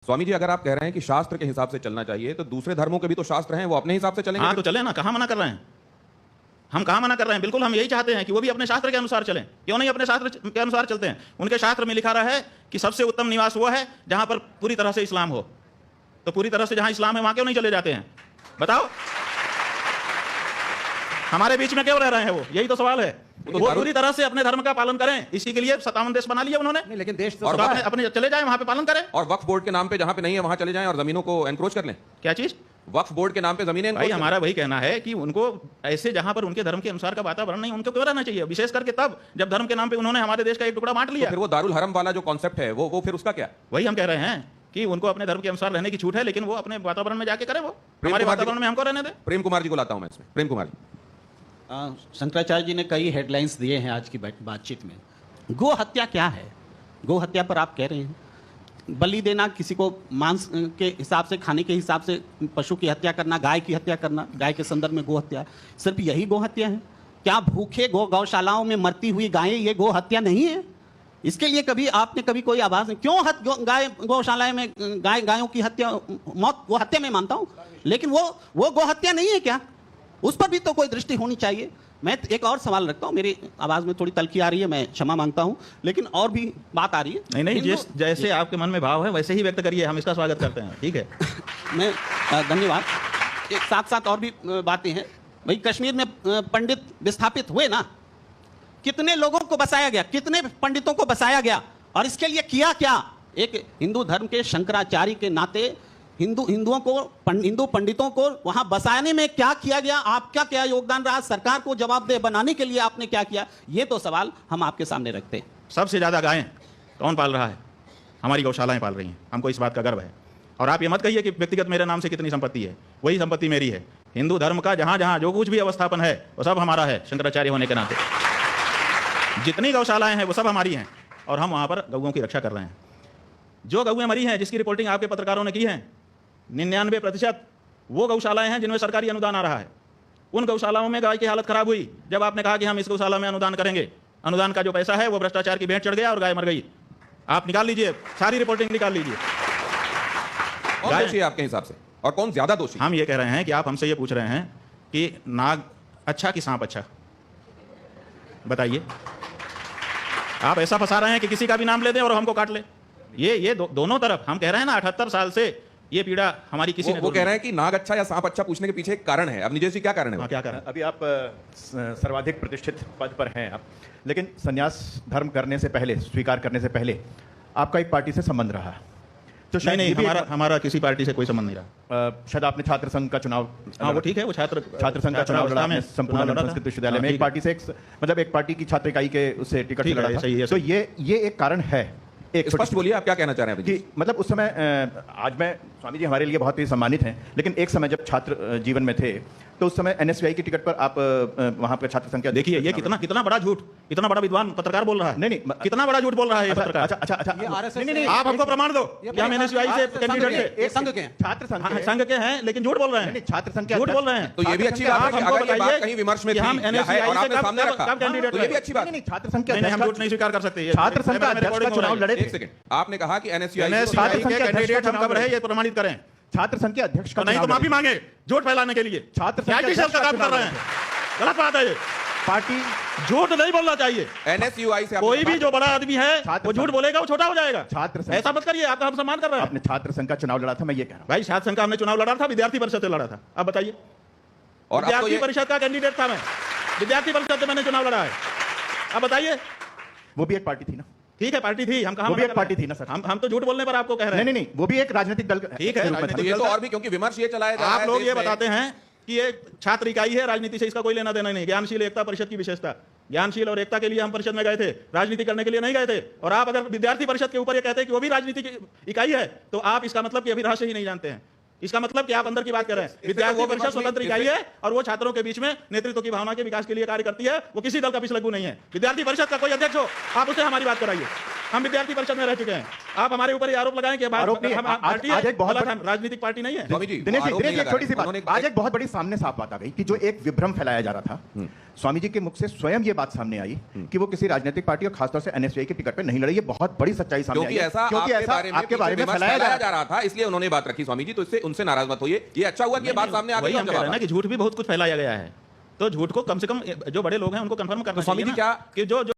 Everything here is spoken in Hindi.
स्वामी जी, अगर आप कह रहे हैं कि शास्त्र के हिसाब से चलना चाहिए, तो दूसरे धर्मों के भी तो शास्त्र हैं, वो अपने हिसाब से चलेंगे। हाँ तो चले ना, कहाँ मना कर रहे हैं? हम कहाँ मना कर रहे हैं? बिल्कुल हम यही चाहते हैं कि वो भी अपने शास्त्र के अनुसार चलें। क्यों नहीं अपने शास्त्र के अनुसार चलते हैं? उनके शास्त्र में लिखा रहा है कि सबसे उत्तम निवास वो है जहां पर पूरी तरह से इस्लाम हो। तो पूरी तरह से जहां इस्लाम है वहां क्यों नहीं चले जाते हैं? बताओ, हमारे बीच में क्यों रह रहे हैं वो? यही तो सवाल है। वो पूरी तरह से अपने धर्म का पालन करें, इसी के लिए 57 देश बना लिया उन्होंने। नहीं, लेकिन देश तो और अपने चले जाएं, वहां पे पालन करें। और वक्फ बोर्ड के नाम पे जहां पे नहीं है वहां चले जाएं और जमीनों को एनक्रोच कर लें। क्या चीज? वक्फ बोर्ड के नाम पे जमीनें भाई हमारा वही कहना है कि उनको ऐसे जहां पर उनके धर्म के अनुसार का वातावरण नहीं, उनको क्यों रहना चाहिए? विशेष करके तब जब धर्म के नाम पे उन्होंने हमारे देश का एक टुकड़ा बांट लिया। फिर वो दारुल हरम वाला जो कॉन्सेप्ट है वो फिर उसका क्या? वही हम कह रहे हैं कि उनको अपने धर्म के अनुसार रहने की छूट है, लेकिन वो अपने वातावरण में जाके करें, वो हमारे वातावरण में हमको रहने दें। प्रेम कुमार जी को लाता हूं मैं इसमें। प्रेम कुमार जी, शंकराचार्य जी ने कई हेडलाइंस दिए हैं आज की बातचीत में। गो हत्या क्या है? गो हत्या पर आप कह रहे हैं बलि देना, किसी को मांस के हिसाब से, खाने के हिसाब से पशु की हत्या करना, गाय की हत्या करना, गाय के संदर्भ में गो हत्या, सिर्फ यही गो हत्या है क्या? भूखे गौशालाओं में मरती हुई गायें ये गो हत्या नहीं है? इसके लिए कभी आपने कभी कोई आवाज नहीं? क्यों गाय गौशालाएं में गायों की हत्या, मौत गो हत्या में मानता हूं, लेकिन वो गो हत्या नहीं है क्या? उस पर भी तो कोई दृष्टि होनी चाहिए। मैं एक और सवाल रखता हूं, मेरी आवाज में थोड़ी तलखी आ रही है, मैं क्षमा मांगता हूं, लेकिन और भी बात आ रही है। नहीं, जैसे आपके मन में भाव है वैसे ही व्यक्त करिए, हम इसका स्वागत करते हैं। ठीक है मैं धन्यवाद। एक साथ साथ और भी बातें हैं। भाई कश्मीर में पंडित विस्थापित हुए ना, कितने लोगों को बसाया गया, कितने पंडितों को बसाया गया, और इसके लिए किया क्या? एक हिंदू धर्म के शंकराचार्य के नाते हिंदू पंडितों को वहां बसाने में क्या किया गया? आपका क्या योगदान रहा? सरकार को जवाबदेह बनाने के लिए आपने क्या किया? ये तो सवाल हम आपके सामने रखते हैं। सबसे ज्यादा गायें कौन पाल रहा है? हमारी गौशालाएं पाल रही हैं, हमको इस बात का गर्व है। और आप ये मत कहिए कि व्यक्तिगत मेरे नाम से कितनी संपत्ति है, वही संपत्ति मेरी है। हिंदू धर्म का जहां जहां जो कुछ भी अवस्थापन है वो सब हमारा है, शंकराचार्य होने के नाते। जितनी गौशालाएं हैं वो सब हमारी हैं, और हम वहां पर गौओं की रक्षा कर रहे हैं। जो गौएं मरी हैं, जिसकी रिपोर्टिंग आपके पत्रकारों ने की है, 99% वो गौशालाएं हैं जिनमें सरकारी अनुदान आ रहा है। उन गौशालाओं में गाय की हालत खराब हुई जब आपने कहा कि हम इस गौशाला में अनुदान करेंगे। अनुदान का जो पैसा है वो भ्रष्टाचार की भेंट चढ़ गया और गाय मर गई। आप निकाल लीजिए, सारी रिपोर्टिंग निकाल लीजिए। कौन दोषी है आपके हिसाब से, और कौन ज्यादा दोषी? हम ये कह रहे हैं कि आप हमसे ये पूछ रहे हैं कि नाग अच्छा कि सांप अच्छा, बताइए। आप ऐसा फंसा रहे हैं कि किसी का भी नाम ले दें और हमको काट ले। ये दोनों तरफ हम कह रहे हैं ना, 78 साल से ये पीड़ा हमारी किसी ने वो कह रहे हैं कि नाग अच्छा या सांप अच्छा पूछने के पीछे एक कारण है। अब निजेश जी क्या कारण है? हाँ, क्या कारण? अभी आप सर्वाधिक प्रतिष्ठित पद पर हैं आप, लेकिन संन्यास धर्म करने से पहले, स्वीकार करने से पहले आपका एक पार्टी से संबंध रहा, तो शायद नहीं, हमारा किसी पार्टी से कोई संबंध नहीं रहा। शायद आपने छात्र संघ का चुनाव, हाँ वो ठीक है, वो छात्र संघ का चुनाव लड़ा, संपूर्ण संस्कृत विश्वविद्यालय में एक पार्टी से, मतलब एक पार्टी की छात्र इकाई के उससे टिकट से लड़ा था। तो ये एक कारण है। एक स्पष्ट बोलिए, आप क्या कहना चाह रहे हैं? कि मतलब उस समय, आज मैं, स्वामी जी हमारे लिए बहुत ही सम्मानित हैं, लेकिन एक समय जब छात्र जीवन में थे तो उस समय एनएसयूआई की टिकट पर आप वहां पर छात्र संख्या, देखिए ये कितना बड़ा झूठ, इतना बड़ा विद्वान पत्रकार बोल रहा है। नहीं, कितना बड़ा झूठ बोल रहा है ये पत्रकार। अच्छा, नहीं, आप हमको प्रमाण दो कि हम एनएसयूआई से कैंडिडेट थे। संघ के छात्र संघ के हैं, लेकिन झूठ बोल रहे हैं। छात्र संख्या झूठ बोल रहे हैं। तो ये भी अच्छी बात है कि अगर ये बात कहीं विमर्श में थी हम एनएसयूआई और आपने सामने रखा, कब कैंडिडेट, तो ये भी अच्छी बात है। छात्र संख्या, हम झूठ नहीं स्वीकार कर सकते। छात्र संघ का अध्यक्ष का चुनाव लड़े थे। एक सेकंड, आपने कहा कि एनएसयूआई के कैंडिडेट हम कब रहे, ये प्रमाणित करें। छात्र संघ के अध्यक्ष का नहीं तो माफी मांगे झूठ फैलाने के लिए। छात्र संघ का काम कर रहे हैं, गलत बात है ये। पार्टी झूठ नहीं बोलना चाहिए। एनएसयूआई से कोई भी जो बड़ा आदमी है वो झूठ बोलेगा, वो छोटा हो जाएगा। छात्र ऐसा मत करिए, आपका हम सम्मान कर रहे हैं। आपने छात्र संघ का चुनाव लड़ा था, मैं ये कह रहा हूं। भाई छात्र संघ का हमने चुनाव लड़ा था, विद्यार्थी परिषद से लड़ा था। अब बताइए, और विद्यार्थी परिषद का कैंडिडेट था मैं, विद्यार्थी परिषद से मैंने चुनाव लड़ा है। अब बताइए, वो भी एक पार्टी थी ना? ठीक है पार्टी थी, हम कहां, वो भी एक पार्टी थी ना सर? हम तो झूठ बोलने पर आपको कह रहे हैं। नहीं, वो भी एक राजनीतिक दल। ठीक है, ये तो और भी, क्योंकि विमर्श ये चलाया जा रहा है, आप लोग ये बताते हैं कि ये छात्र इकाई है, राजनीति से इसका कोई लेना देना नहीं। ज्ञानशील एकता परिषद की विशेषता, ज्ञानशील और एकता के लिए हम परिषद में गए थे, राजनीति करने के लिए नहीं गए थे। और आप अगर विद्यार्थी परिषद के ऊपर ये कहते हैं कि वो भी राजनीति की इकाई है, तो आप इसका मतलब कि अभी रहस्य ही नहीं जानते हैं। इसका मतलब कि आप अंदर की बात कर रहे हैं। विद्यार्थी परिषद स्वतंत्र इकाई है और वो छात्रों के बीच में नेतृत्व की भावना के विकास के लिए कार्य करती है। वो किसी दल का पिछलग्गू नहीं है। विद्यार्थी परिषद का कोई अध्यक्ष हो, आप उसे हमारी बात कराइए। हम विद्यार्थी परिषद में रह चुके हैं। आप हमारे ऊपर ये आरोप लगाएं कि आरोप नहीं है। आज एक बहुत हम राजनीतिक पार्टी नहीं है। स्वामी जी, दिनेश जी, आरोप नहीं एक लगा छोटी सी रहे। बात, उन्होंने आज एक बहुत बड़ी सामने साफ बात आ गई कि जो एक विभ्रम फैलाया जा रहा था, स्वामी जी के मुख से स्वयं ये बात सामने आई कि वो किसी राजनीतिक पार्टी और खासतौर से एनएसयूआई के टिकट पे नहीं लड़े। ये बहुत बड़ी सच्चाई सामने आई क्योंकि है। ऐसा क्योंकि ऐसा आपके बारे में फैलाया जा रहा था, इसलिए उन्होंने बात रखी। स्वामी जी, तो इससे उनसे नाराज मत होइए। ये अच्छा हुआ कि ये बात सामने आ गई। वही हम कह रहे हैं ना कि झूठ भी बहुत कुछ फैलाया गया है, तो झूठ को कम से कम जो बड़े लोग हैं उनको कंफर्म करना तो स्वामी चाहिए जी ना क्या कि जो